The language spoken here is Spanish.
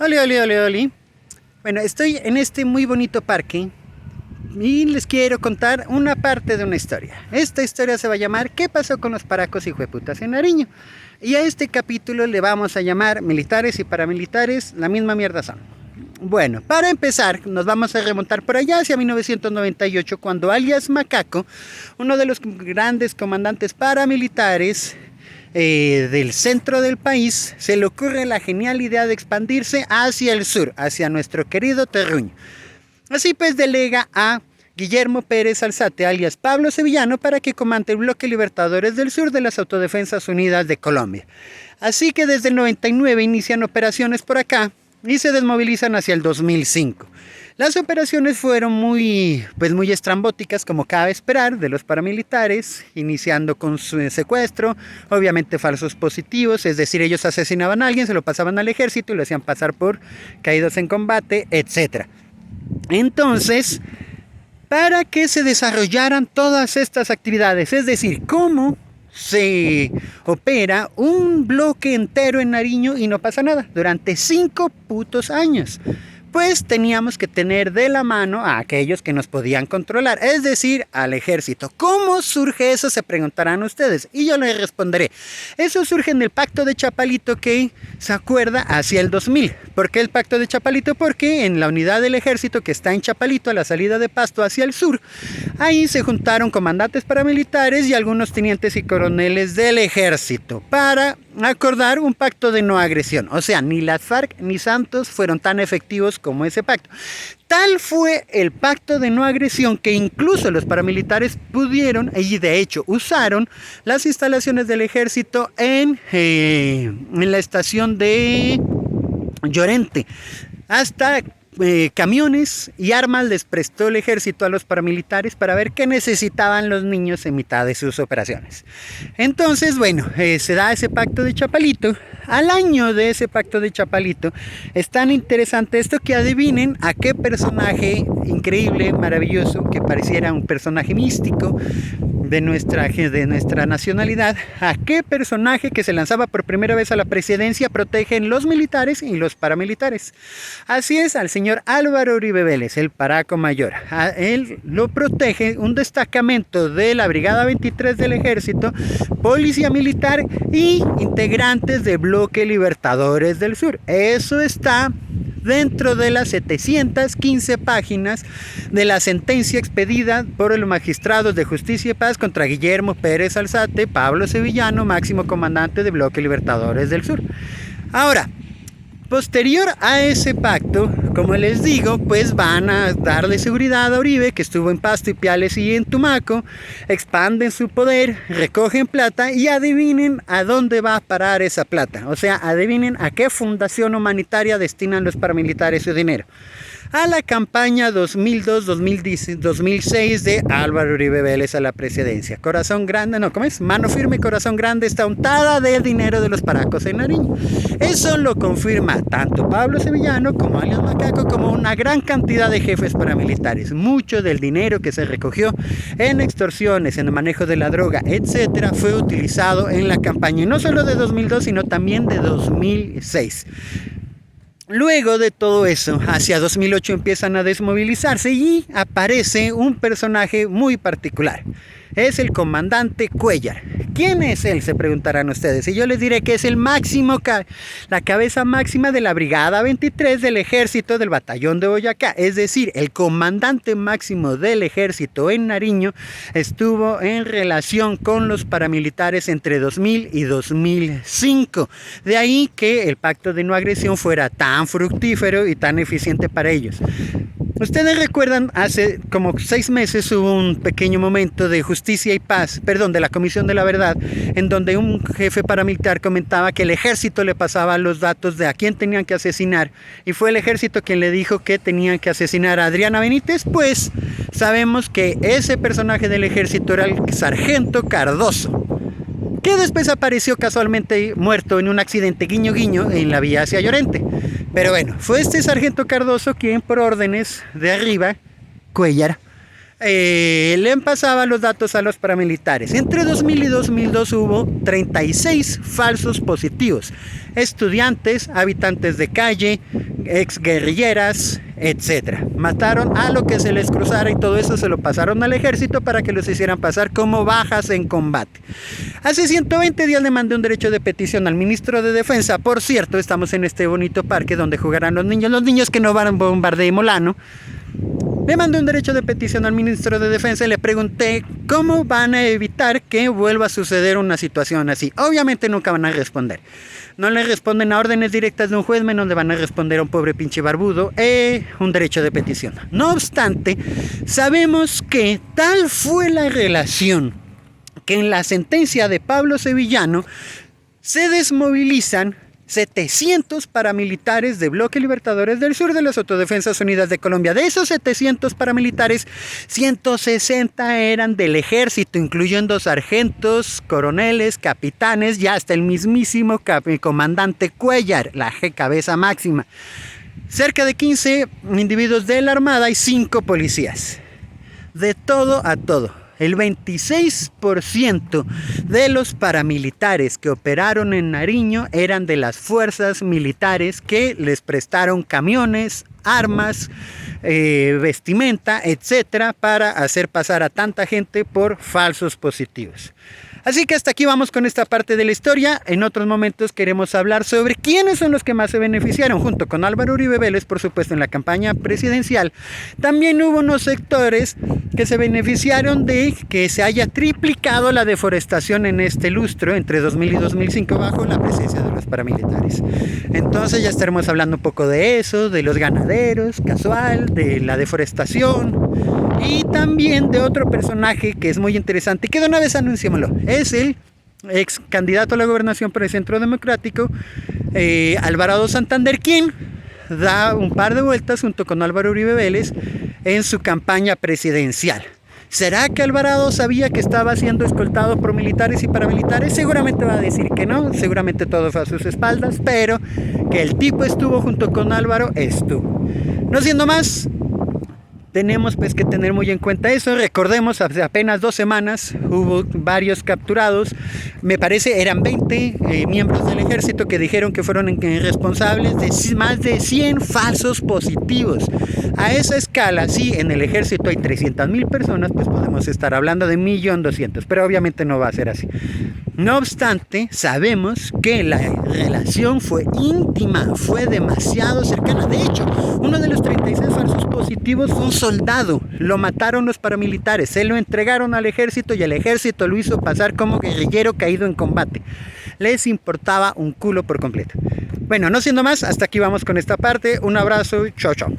Oli, oli, oli, oli. Bueno, estoy en este muy bonito parque y les quiero contar una parte de una historia. Esta historia se va a llamar ¿Qué pasó con los paracos hijueputas en Nariño? Y a este capítulo le vamos a llamar Militares y paramilitares, la misma mierda son. Bueno, para empezar, nos vamos a remontar por allá hacia 1998, cuando alias Macaco, uno de los grandes comandantes paramilitares del centro del país, se le ocurre la genial idea de expandirse hacia el sur, hacia nuestro querido terruño. Así pues delega a Guillermo Pérez Alzate, alias Pablo Sevillano, para que comande el bloque Libertadores del Sur de las Autodefensas Unidas de Colombia. Así que desde el 99 inician operaciones por acá y se desmovilizan hacia el 2005. Las operaciones fueron muy estrambóticas, como cabe esperar, de los paramilitares, iniciando con su secuestro, obviamente falsos positivos, es decir, ellos asesinaban a alguien, se lo pasaban al ejército y lo hacían pasar por caídos en combate, etc. Entonces, para que se desarrollaran todas estas actividades, es decir, cómo se opera un bloque entero en Nariño y no pasa nada durante 5 putos años. Pues teníamos que tener de la mano a aquellos que nos podían controlar, es decir, al ejército. ¿Cómo surge eso? Se preguntarán ustedes, y yo les responderé. Eso surge en el Pacto de Chapalito, que se acuerda hacia el 2000. ¿Por qué el Pacto de Chapalito? Porque en la unidad del ejército que está en Chapalito, a la salida de Pasto hacia el sur, ahí se juntaron comandantes paramilitares y algunos tenientes y coroneles del ejército para acordar un pacto de no agresión. O sea, ni las FARC ni Santos fueron tan efectivos como ese pacto. Tal fue el pacto de no agresión que incluso los paramilitares pudieron, y de hecho usaron, las instalaciones del ejército en la estación de Llorente. Hasta camiones y armas les prestó el ejército a los paramilitares para ver qué necesitaban los niños en mitad de sus operaciones. Entonces, bueno, se da ese pacto de Chapalito. Al año de ese pacto de Chapalito es tan interesante esto que adivinen a qué personaje increíble, maravilloso, que pareciera un personaje místico de nuestra nacionalidad, a qué personaje que se lanzaba por primera vez a la presidencia protegen los militares y los paramilitares. Así es, al señor Álvaro Uribe Vélez, el Paraco Mayor. A él lo protege un destacamento de la Brigada 23 del Ejército, Policía Militar y integrantes del Bloque Libertadores del Sur. Eso está dentro de las 715 páginas de la sentencia expedida por los magistrados de Justicia y Paz contra Guillermo Pérez Alzate, Pablo Sevillano, máximo comandante de Bloque Libertadores del Sur. Ahora, posterior a ese pacto, como les digo, pues van a darle seguridad a Uribe, que estuvo en Pasto y Piales y en Tumaco, expanden su poder, recogen plata y adivinen a dónde va a parar esa plata. O sea, adivinen a qué fundación humanitaria destinan los paramilitares su dinero. A la campaña 2002-2006 de Álvaro Uribe Vélez a la presidencia. Corazón grande, no, ¿cómo es? Mano firme, corazón grande, está untada del dinero de los paracos en Nariño. Eso lo confirma tanto Pablo Sevillano como alias Macaco, como una gran cantidad de jefes paramilitares. Mucho del dinero que se recogió en extorsiones, en el manejo de la droga, etcétera, fue utilizado en la campaña, y no solo de 2002, sino también de 2006. Luego de todo eso, hacia 2008 empiezan a desmovilizarse y aparece un personaje muy particular. Es el comandante Cuéllar. ¿Quién es él? Se preguntarán ustedes. Y yo les diré que es el máximo, la cabeza máxima de la Brigada 23 del Ejército del Batallón de Boyacá. Es decir, el comandante máximo del Ejército en Nariño estuvo en relación con los paramilitares entre 2000 y 2005. De ahí que el pacto de no agresión fuera tan fructífero y tan eficiente para ellos. Ustedes recuerdan, hace como 6 meses hubo un pequeño momento de Justicia y Paz, de la Comisión de la Verdad, en donde un jefe paramilitar comentaba que el ejército le pasaba los datos de a quién tenían que asesinar, y fue el ejército quien le dijo que tenían que asesinar a Adriana Benítez. Pues sabemos que ese personaje del ejército era el sargento Cardoso, que después apareció casualmente muerto en un accidente guiño guiño en la vía hacia Llorente. Pero bueno, fue este sargento Cardoso quien, por órdenes de arriba, Cuéllar, le pasaba los datos a los paramilitares. Entre 2000 y 2002 hubo 36 falsos positivos. Estudiantes, habitantes de calle, exguerrilleras, etc. Mataron a lo que se les cruzara y todo eso se lo pasaron al ejército para que los hicieran pasar como bajas en combate. Hace 120 días le mandé un derecho de petición al ministro de Defensa. Por cierto, estamos en este bonito parque donde jugarán los niños que no van a bombardear Molano. Le mandé un derecho de petición al ministro de Defensa y le pregunté cómo van a evitar que vuelva a suceder una situación así. Obviamente nunca van a responder. No le responden a órdenes directas de un juez, menos le van a responder a un pobre pinche barbudo un derecho de petición. No obstante, sabemos que tal fue la relación que en la sentencia de Pablo Sevillano se desmovilizan 700 paramilitares de Bloque Libertadores del Sur de las Autodefensas Unidas de Colombia. De esos 700 paramilitares, 160 eran del ejército, incluyendo sargentos, coroneles, capitanes y hasta el mismísimo comandante Cuellar, la cabeza máxima. Cerca de 15 individuos de la Armada y 5 policías. De todo a todo. El 26% de los paramilitares que operaron en Nariño eran de las fuerzas militares que les prestaron camiones, armas, vestimenta, etcétera, para hacer pasar a tanta gente por falsos positivos. Así que hasta aquí vamos con esta parte de la historia. En otros momentos queremos hablar sobre quiénes son los que más se beneficiaron, junto con Álvaro Uribe Vélez, por supuesto, en la campaña presidencial. También hubo unos sectores que se beneficiaron de que se haya triplicado la deforestación en este lustro, entre 2000 y 2005, bajo la presencia de los paramilitares. Entonces ya estaremos hablando un poco de eso, de los ganaderos, casual, de la deforestación, y también de otro personaje que es muy interesante, que de una vez anunciémoslo. Es el ex candidato a la gobernación por el Centro Democrático, Alvarado Santander, quien da un par de vueltas junto con Álvaro Uribe Vélez en su campaña presidencial. ¿Será que Alvarado sabía que estaba siendo escoltado por militares y paramilitares? Seguramente va a decir que no, seguramente todo fue a sus espaldas, pero que el tipo estuvo junto con Álvaro, estuvo. No siendo más, tenemos pues que tener muy en cuenta eso. Recordemos, hace apenas 2 semanas hubo varios capturados, me parece eran 20 miembros del ejército que dijeron que fueron responsables de más de 100 falsos positivos. A esa escala, si en el ejército hay 300,000 personas, pues podemos estar hablando de 1.200.000, pero obviamente no va a ser así. No obstante, sabemos que la relación fue íntima, fue demasiado cercana. De hecho, uno de los 36 falsos positivos fue un soldado. Lo mataron los paramilitares, se lo entregaron al ejército y el ejército lo hizo pasar como guerrillero caído en combate. Les importaba un culo por completo. Bueno, no siendo más, hasta aquí vamos con esta parte. Un abrazo, chao chao.